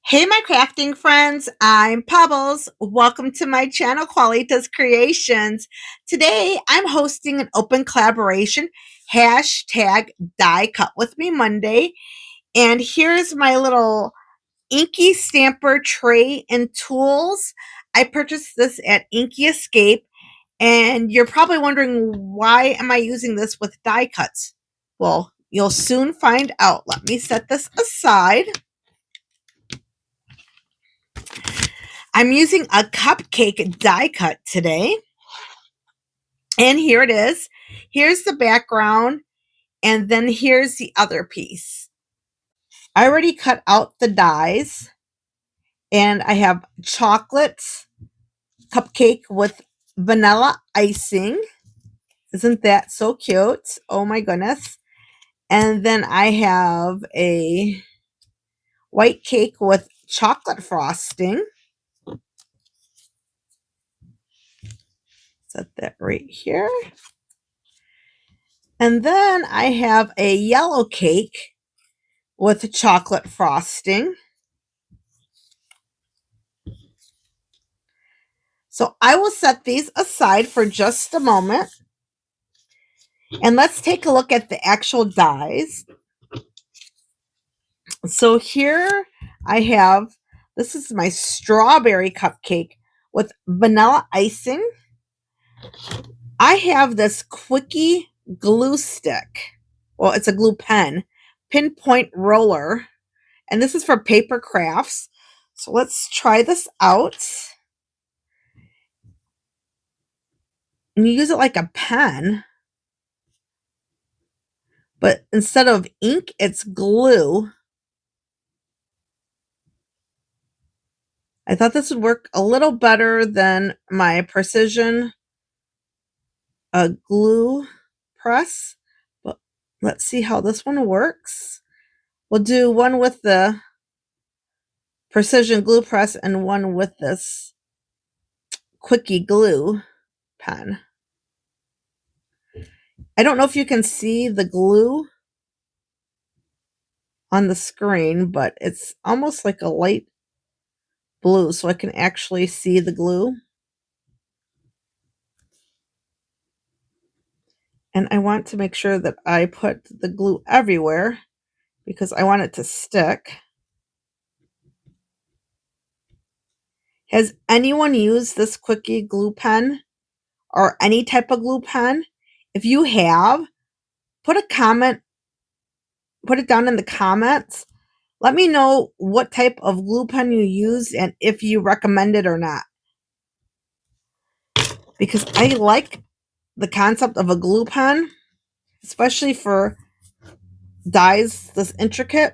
Hey, my crafting friends, I'm Pebbles. Welcome to my channel, Qualitas Creations. Today, I'm hosting an open collaboration, hashtag Die Cut With Me Monday. And here's my little Inky Stamper tray and tools. I purchased this at Inky Escape. And you're probably wondering, why am I using this with die cuts? Well, you'll soon find out. Let me set this aside. I'm using a cupcake die cut today. And here it is. Here's the background. And then here's the other piece. I already cut out the dies. And I have chocolate cupcake with vanilla icing. Isn't that so cute? Oh my goodness. And then I have a white cake with chocolate frosting. Set that right here. And then I have a yellow cake with chocolate frosting. So I will set these aside for just a moment. And let's take a look at the actual dies. So here I have, this is my strawberry cupcake with vanilla icing. I have this Quickie glue stick. Well, it's a glue pen, pinpoint roller. And this is for paper crafts. So let's try this out. And you use it like a pen. But instead of ink, it's glue. I thought this would work a little better than my precision glue press. But let's see how this one works. We'll do one with the precision glue press and one with this Quickie glue pen. I don't know if you can see the glue on the screen, but it's almost like a light blue, so I can actually see the glue. And I want to make sure that I put the glue everywhere because I want it to stick. Has anyone used this Quickie glue pen or any type of glue pen? If you have, put a comment, put it down in the comments. Let me know what type of glue pen you use and if you recommend it or not. Because I like the concept of a glue pen, especially for dies this intricate.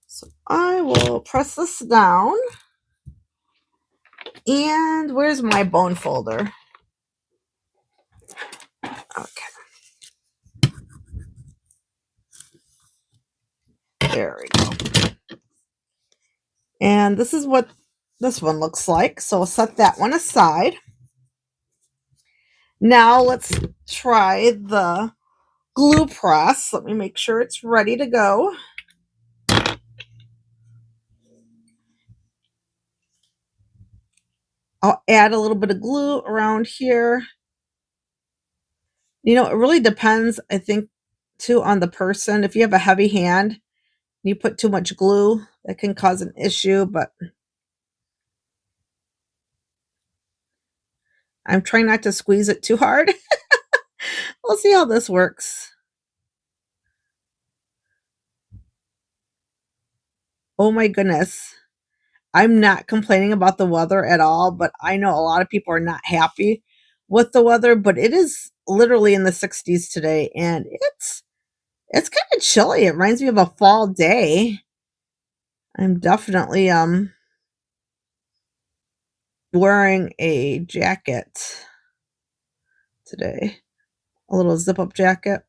So I will press this down. And where's my bone folder? Okay. There we go. And this is what this one looks like. So I'll set that one aside. Now let's try the glue press. Let me make sure it's ready to go. I'll add a little bit of glue around here. You know, it really depends, I think, too, on the person. If you have a heavy hand and you put too much glue, that can cause an issue, but I'm trying not to squeeze it too hard. We'll see how this works. Oh my goodness. I'm not complaining about the weather at all, but I know a lot of people are not happy with the weather, but it is literally in the 60s today and it's kind of chilly. It reminds me of a fall day. I'm definitely wearing a jacket today. A little zip-up jacket.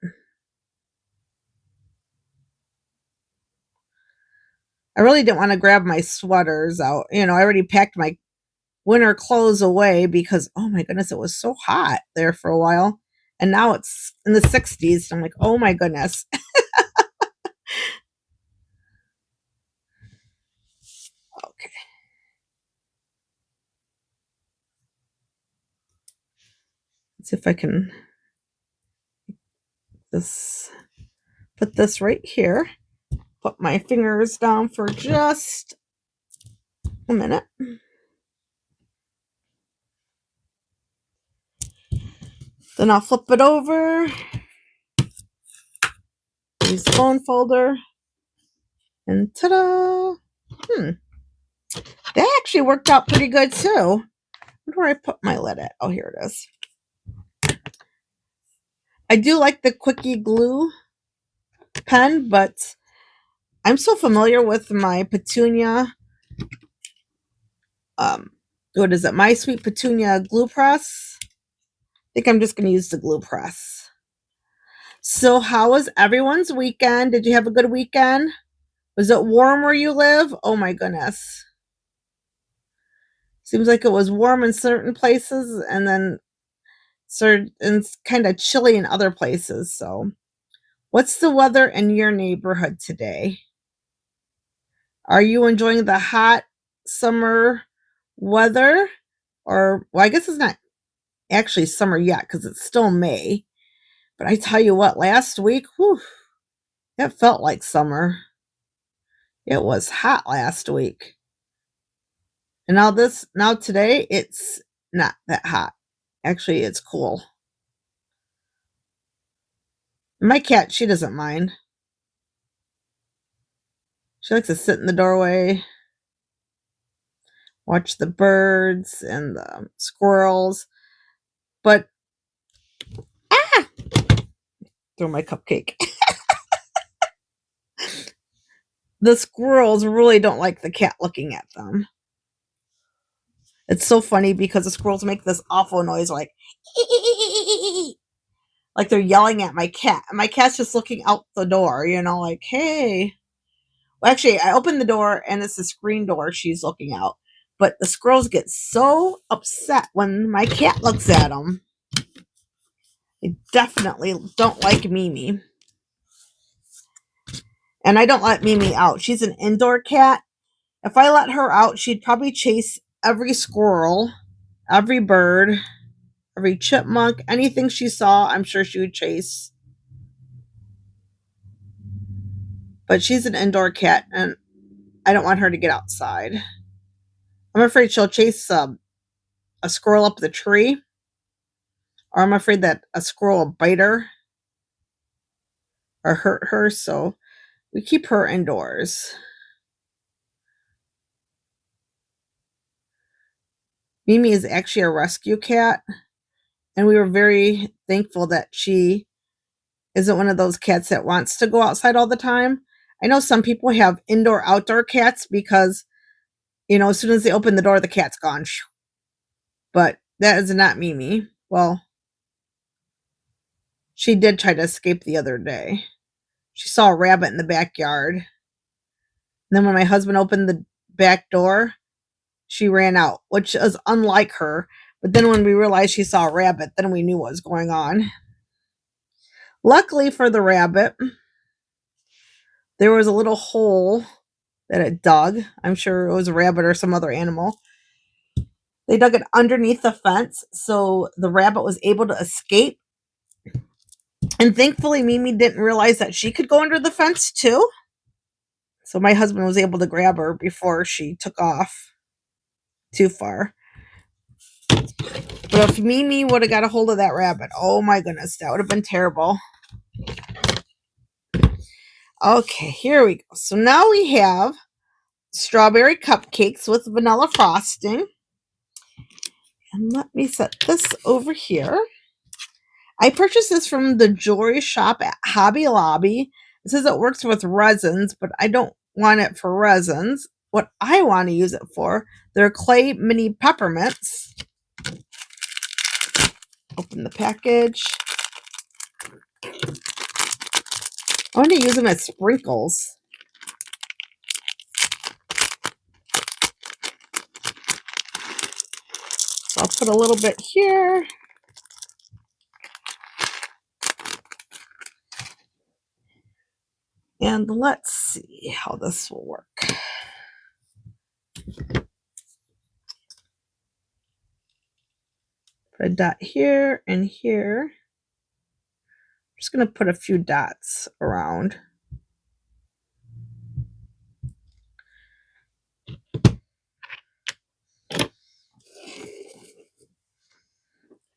I really didn't want to grab my sweaters out. You know, I already packed my winter clothes away because, oh my goodness, it was so hot there for a while. and now it's in the 60s. I'm like, oh my goodness. Okay. Let's see if I can put this right here. Put my fingers down for just a minute. Then I'll flip it over. Use the phone folder. And ta-da! That actually worked out pretty good too. Where do I put my lid at? Oh, here it is. I do like the Quickie Glue pen, but I'm so familiar with my Petunia. What is it? My Sweet Petunia glue press. I think I'm just going to use the glue press. So how was everyone's weekend? Did you have a good weekend? Was it warm where you live? Oh my goodness. Seems like it was warm in certain places and then it's kind of chilly in other places. So what's the weather in your neighborhood today? Are you enjoying the hot summer weather? Or, well, I guess it's not actually summer yet because it's still May. But I tell you what, last week, whew, it felt like summer. It was hot last week. And now today, it's not that hot. Actually, it's cool. My cat, she doesn't mind. She likes to sit in the doorway, watch the birds and the squirrels. But, throw my cupcake. The squirrels really don't like the cat looking at them. It's so funny because the squirrels make this awful noise like they're yelling at my cat. And my cat's just looking out the door, like, hey. Well, actually, I opened the door and it's the screen door she's looking out. But the squirrels get so upset when my cat looks at them. They definitely don't like Mimi. And I don't let Mimi out. She's an indoor cat. If I let her out, she'd probably chase every squirrel, every bird, every chipmunk, anything she saw, I'm sure she would chase. But she's an indoor cat, and I don't want her to get outside. I'm afraid she'll chase a squirrel up the tree, or I'm afraid that a squirrel will bite her or hurt her, so we keep her indoors. Mimi is actually a rescue cat, and we were very thankful that she isn't one of those cats that wants to go outside all the time. I know some people have indoor-outdoor cats because, as soon as they open the door, the cat's gone. But that is not Mimi. Well, she did try to escape the other day. She saw a rabbit in the backyard. And then when my husband opened the back door, she ran out, which is unlike her. But then when we realized she saw a rabbit, then we knew what was going on. Luckily for the rabbit, there was a little hole that it dug. I'm sure it was a rabbit or some other animal. They dug it underneath the fence, so the rabbit was able to escape. And thankfully, Mimi didn't realize that she could go under the fence too. So my husband was able to grab her before she took off too far. But if Mimi would have got a hold of that rabbit, oh my goodness, that would have been terrible. Okay, here we go. So now we have strawberry cupcakes with vanilla frosting. And let me set this over here. I purchased this from the jewelry shop at Hobby Lobby. It says it works with resins, but I don't want it for resins. What I want to use it for, they're clay mini peppermints. Open the package. I want to use them as sprinkles. So I'll put a little bit here. And let's see how this will work. Put a dot here and here. I'm just going to put a few dots around.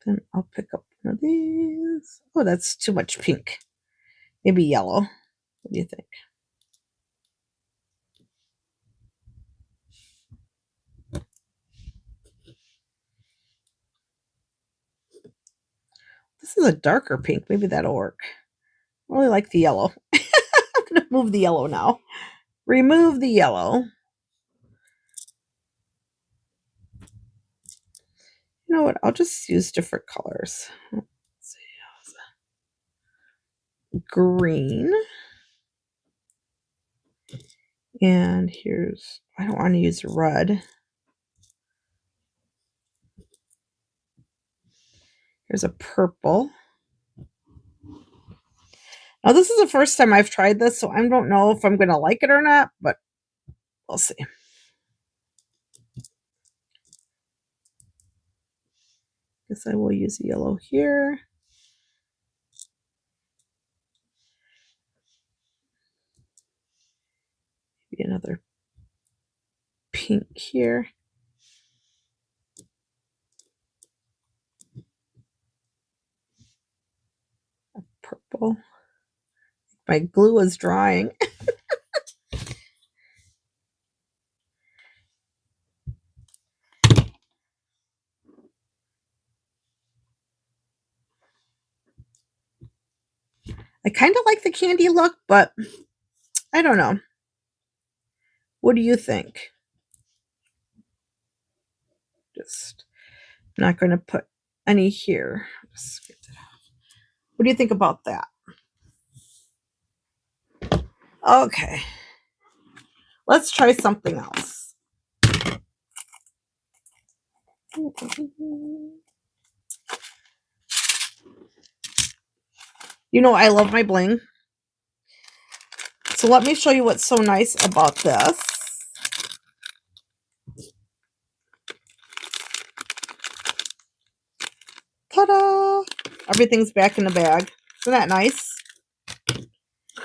Then I'll pick up one of these. Oh, that's too much pink. Maybe yellow. What do you think? This is a darker pink. Maybe that'll work. I really like the yellow. I'm going to move the yellow now. Remove the yellow. You know what? I'll just use different colors. Let's see. Green. And here's, I don't want to use red. Here's a purple. Now, this is the first time I've tried this, so I don't know if I'm going to like it or not, but we'll see. Guess I will use yellow here. Maybe another pink here. A purple. My glue is drying. I kind of like the candy look, but I don't know. What do you think? Just not going to put any here. Just get that off. What do you think about that? Okay. Let's try something else. You know, I love my bling. So let me show you what's so nice about this. Ta-da! Everything's back in the bag. Isn't that nice?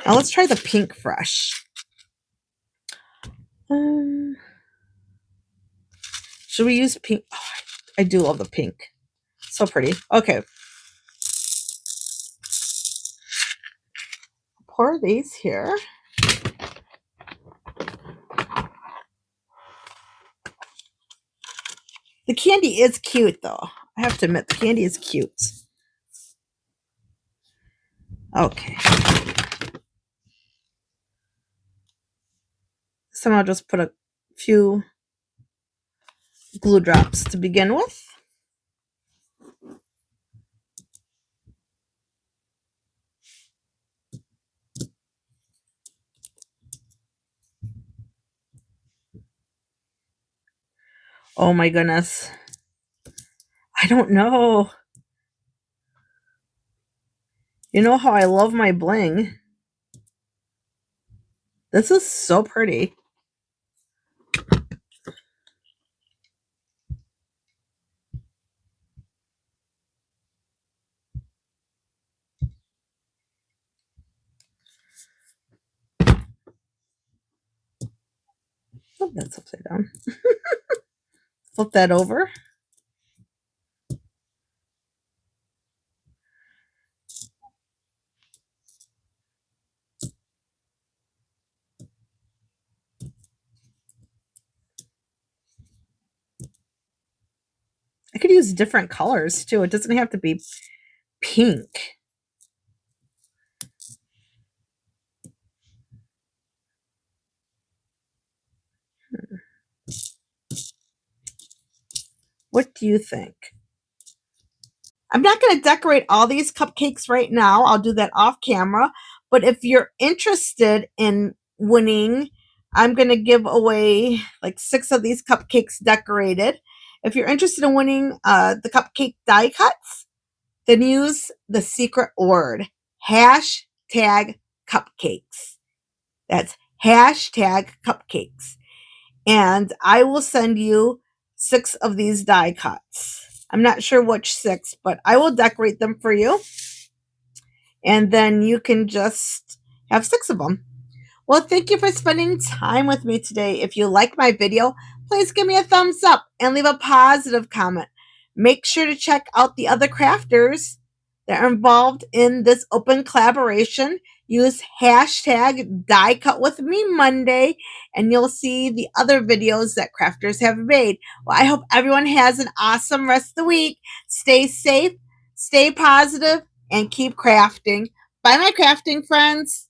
Now let's try the pink fresh. Should we use pink? Oh, I do love the pink. So pretty. Okay. Pour these here. The candy is cute, though. I have to admit, the candy is cute. Okay. So I'll just put a few glue drops to begin with. Oh my goodness. I don't know. You know how I love my bling. This is so pretty. Oh, that's upside down. Flip that over. I could use different colors too. It doesn't have to be pink. What do you think? I'm not going to decorate all these cupcakes right now. I'll do that off camera. But if you're interested in winning, I'm going to give away like 6 of these cupcakes decorated. If you're interested in winning the cupcake die cuts, then use the secret word, #cupcakes. That's hashtag cupcakes. And I will send you 6 of these die cuts. I'm not sure which 6, but I will decorate them for you. And then you can just have 6 of them. Well, thank you for spending time with me today. If you like my video, please give me a thumbs up and leave a positive comment. Make sure to check out the other crafters that are involved in this open collaboration. Use hashtag Die Cut With Me Monday, and you'll see the other videos that crafters have made. Well, I hope everyone has an awesome rest of the week. Stay safe, stay positive, and keep crafting. Bye, my crafting friends.